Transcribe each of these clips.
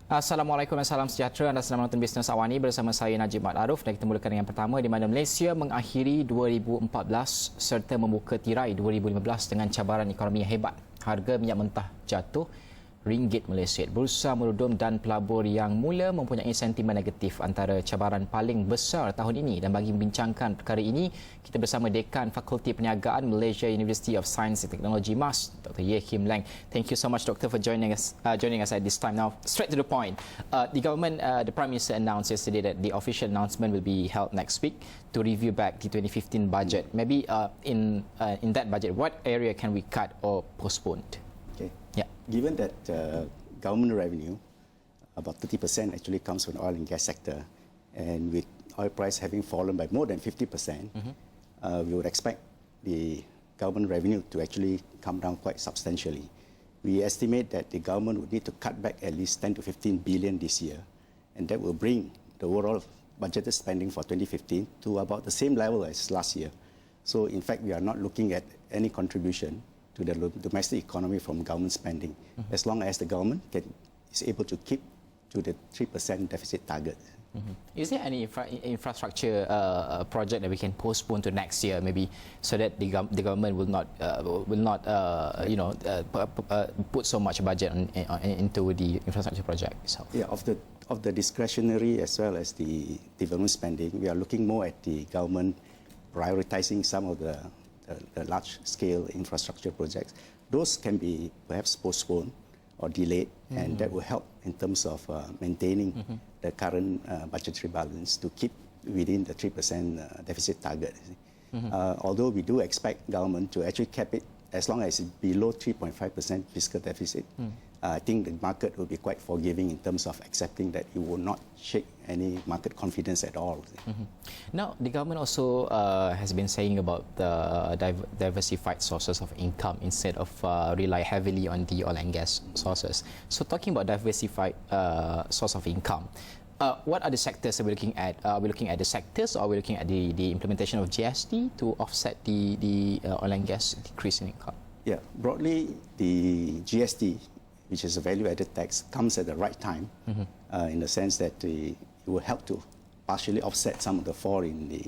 Assalamualaikum dan salam sejahtera. Anda sedang menonton Bisnes Awani bersama saya Najib Arif dan kita mulakan dengan pertama di mana Malaysia mengakhiri 2014 serta membuka tirai 2015 dengan cabaran ekonomi yang hebat. Harga minyak mentah jatuh, ringgit meleset, bursa merudum dan pelabur yang mula mempunyai sentimen negatif antara cabaran paling besar tahun ini. Dan bagi membincangkan perkara ini, kita bersama Dekan Fakulti Perniagaan Malaysia University of Science and Technology MAS, Dr. Ye Kim Leng. Thank you so much, Doctor, for joining us at this time. Now, straight to the point. The government, the Prime Minister announced yesterday that the official announcement will be held next week to review back the 2015 budget. Maybe in that budget, what area can we cut or postpone? Okay. Yeah. Given that government revenue, about 30% actually comes from the oil and gas sector, and with oil price having fallen by more than 50%, we would expect the government revenue to actually come down quite substantially. We estimate that the government would need to cut back at least 10 to 15 billion this year, and that will bring the overall budgeted spending for 2015 to about the same level as last year. So in fact, we are not looking at any contribution to the domestic economy from government spending, as long as the government is able to keep to the 3% deficit target. Is there any infrastructure project that we can postpone to next year, maybe, so that the government will not put so much budget into the infrastructure project itself? Yeah, of the discretionary as well as the development spending, we are looking more at the government prioritizing some of the large-scale infrastructure projects. Those can be perhaps postponed or delayed, and that will help in terms of maintaining the current budgetary balance to keep within the 3% deficit target. Although we do expect government to actually cap it as long as it's below 3.5% fiscal deficit, I think the market will be quite forgiving in terms of accepting that it will not shake any market confidence at all. Now, the government also has been saying about the diversified sources of income instead of rely heavily on the oil and gas sources. So, talking about diversified source of income, what are the sectors that we're looking at? Are we looking at the sectors, or are we looking at the implementation of GST to offset the oil and gas decrease in income? Yeah, broadly, the GST, which is a value-added tax, comes at the right time, in the sense that it will help to partially offset some of the fall in the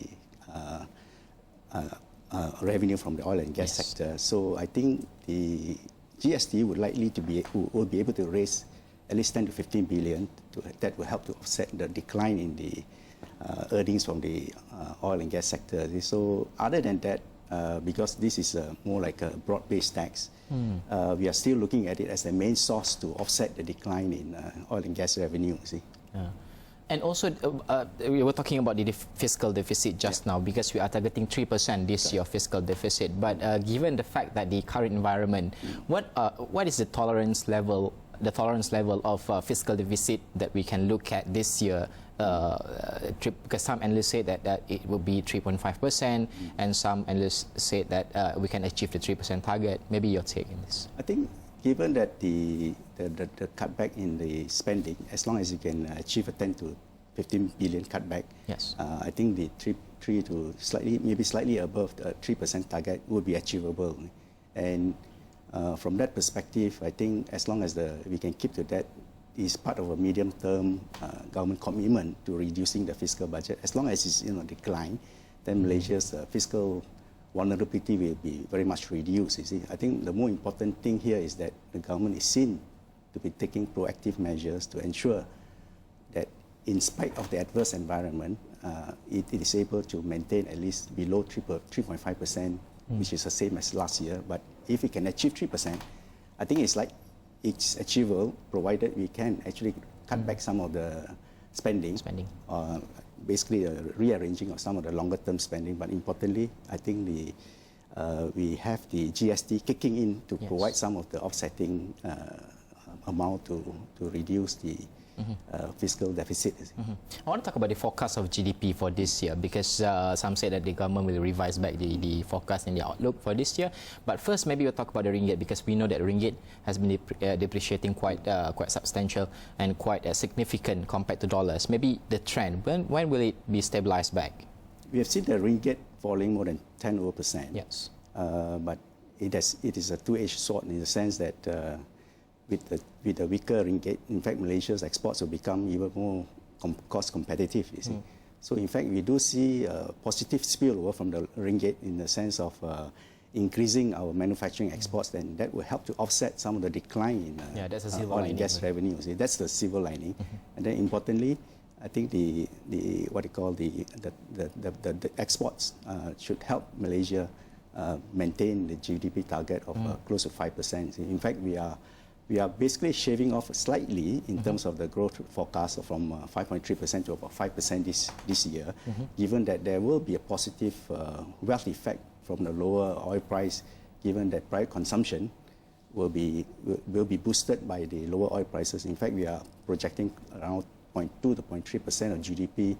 revenue from the oil and gas sector. So I think the GST would likely to be able to raise at least 10 to 15 billion. That will help to offset the decline in the earnings from the oil and gas sector. So other than that, because this is more like a broad-based tax, we are still looking at it as the main source to offset the decline in oil and gas revenue. And also, we were talking about the fiscal deficit just now, because we are targeting 3% this year fiscal deficit. But given the fact that the current environment, what is the tolerance level of fiscal deficit that we can look at this year? Because some analysts say that it will be 3.5%, and some analysts say that we can achieve the 3% target. Maybe your take in this. I think, given that the cutback in the spending, as long as you can achieve a 10 to 15 billion cutback, yes, I think the 3 to slightly above the 3% target would be achievable. And from that perspective, I think as long as we can keep to that, is part of a medium-term government commitment to reducing the fiscal budget. As long as it's decline, then Malaysia's fiscal vulnerability will be very much reduced. You see, I think the more important thing here is that the government is seen to be taking proactive measures to ensure that, in spite of the adverse environment, it is able to maintain at least below 3.5%, which is the same as last year. But if we can achieve 3%, I think it's achievable, provided we can actually cut back some of the spending. Basically rearranging of some of the longer-term spending. But importantly, I think we have the GST kicking in to provide some of the offsetting amount to reduce the fiscal deficit. I want to talk about the forecast of GDP for this year, because some say that the government will revise back the forecast and the outlook for this year. But first, maybe we'll talk about the ringgit, because we know that ringgit has been depreciating quite substantial and quite significant compared to dollars. Maybe the trend, when will it be stabilized back? We have seen the ringgit falling more than 10%. Yes. But it is a two-edged sword, in the sense that with the weaker ringgit, in fact, Malaysia's exports will become even more cost competitive, you see. So in fact, we do see a positive spillover from the ringgit in the sense of increasing our manufacturing exports, then that will help to offset some of the decline in that's a silver oil lining, and gas revenue. See, that's the silver lining. And then importantly, I think the what you call the exports should help Malaysia maintain the GDP target of close to 5%. In fact, we are basically shaving off slightly in terms of the growth forecast from 5.3% to about 5% this year, given that there will be a positive wealth effect from the lower oil price, given that private consumption will be boosted by the lower oil prices. In fact, we are projecting around 0.2 to 0.3% of GDP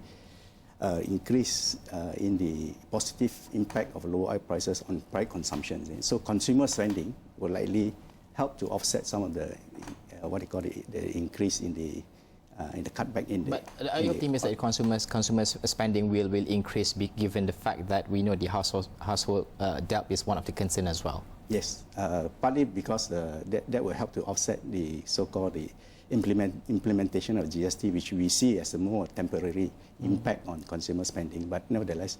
increase in the positive impact of lower oil prices on private consumption. So consumer spending will likely help to offset some of the what you call the increase in the cutback in the. But are you optimistic that consumers spending will increase, given the fact that we know the household debt is one of the concerns as well? Yes, partly because that will help to offset the so-called implementation of GST, which we see as a more temporary impact on consumer spending. But nevertheless,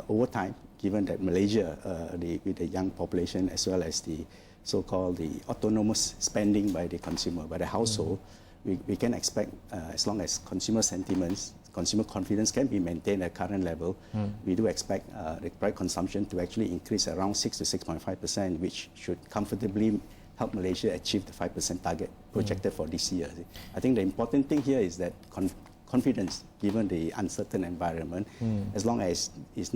over time, given that Malaysia, with the young population, as well as the so-called the autonomous spending by the consumer, by the household, we can expect, as long as consumer sentiments, consumer confidence can be maintained at current level, we do expect the private consumption to actually increase around 6 to 6.5%, which should comfortably help Malaysia achieve the 5% target projected for this year. I think the important thing here is that confidence, given the uncertain environment, as long as there's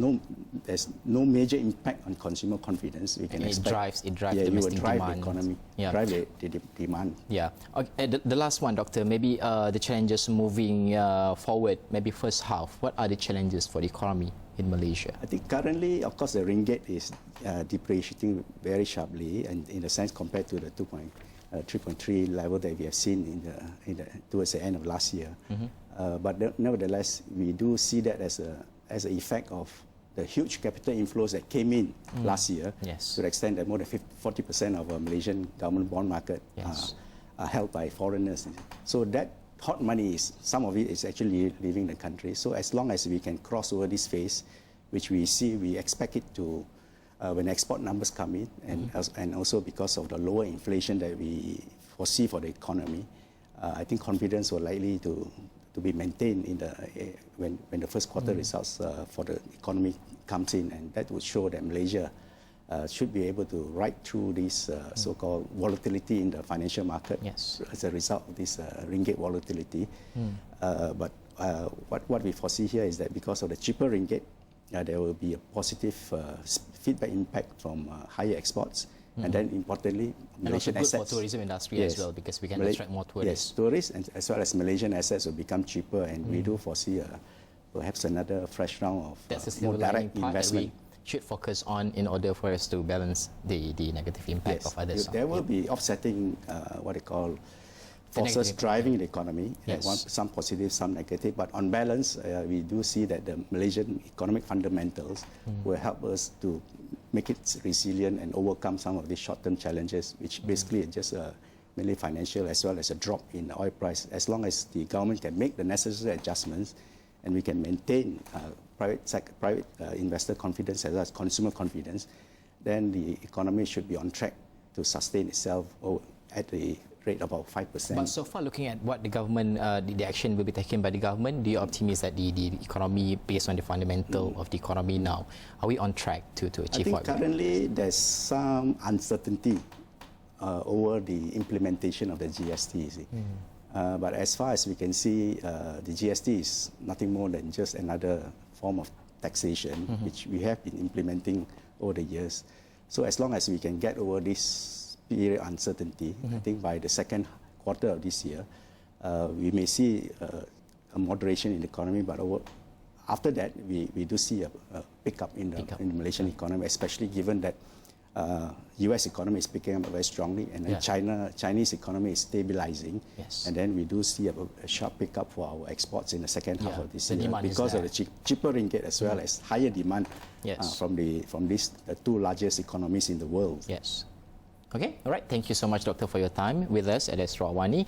no major impact on consumer confidence, we can expect it drives domestic drive demand. The economy, drive the demand. Yeah. Okay. The last one, Doctor, maybe the challenges moving forward, maybe first half. What are the challenges for the economy in Malaysia? I think currently, of course, the ringgit is depreciating very sharply, and in a sense compared to the 3.3 level that we have seen towards the end of last year. But nevertheless, we do see that as an effect of the huge capital inflows that came in last year, to the extent that more than 40% of our Malaysian government bond market are held by foreigners. So that hot money, some of it is actually leaving the country. So as long as we can cross over this phase, which we see, we expect it to, when export numbers come in, and also because of the lower inflation that we foresee for the economy, I think confidence will likely to be maintained when the first quarter results for the economy comes in, and that would show that Malaysia should be able to ride through this so-called volatility in the financial market as a result of this ringgit volatility. But what we foresee here is that because of the cheaper ringgit, there will be a positive feedback impact from higher exports. And then importantly, Malaysian and also good assets. for tourism industry as well, because we can attract more tourists. Yes, tourists as well as Malaysian assets will become cheaper, and we do foresee perhaps another fresh round of more direct investment. We should focus on in order for us to balance the negative impact of others. There will be offsetting what they call forces driving the economy, some positive, some negative, but on balance, we do see that the Malaysian economic fundamentals will help us to make it resilient and overcome some of these short-term challenges, which basically are just mainly financial, as well as a drop in the oil price. As long as the government can make the necessary adjustments and we can maintain private investor confidence as well as consumer confidence, then the economy should be on track to sustain itself at the rate of about 5%. But so far, looking at what the government, the action will be taken by the government, do you optimistic that the economy, based on the fundamental of the economy now, are we on track to achieve what? I think currently there's some uncertainty over the implementation of the GST. But as far as we can see, the GST is nothing more than just another form of taxation, which we have been implementing over the years. So as long as we can get over this period uncertainty, I think by the second quarter of this year, we may see a moderation in the economy, but after that, we do see a pickup in the Malaysian economy, especially given that U.S. economy is picking up very strongly, and then Chinese economy is stabilizing, and then we do see a sharp pickup for our exports in the second half of this year because of the cheaper ringgit as well as higher demand from these the two largest economies in the world. Yes. Okay, all right. Thank you so much, Doctor, for your time with us at Astro Awani.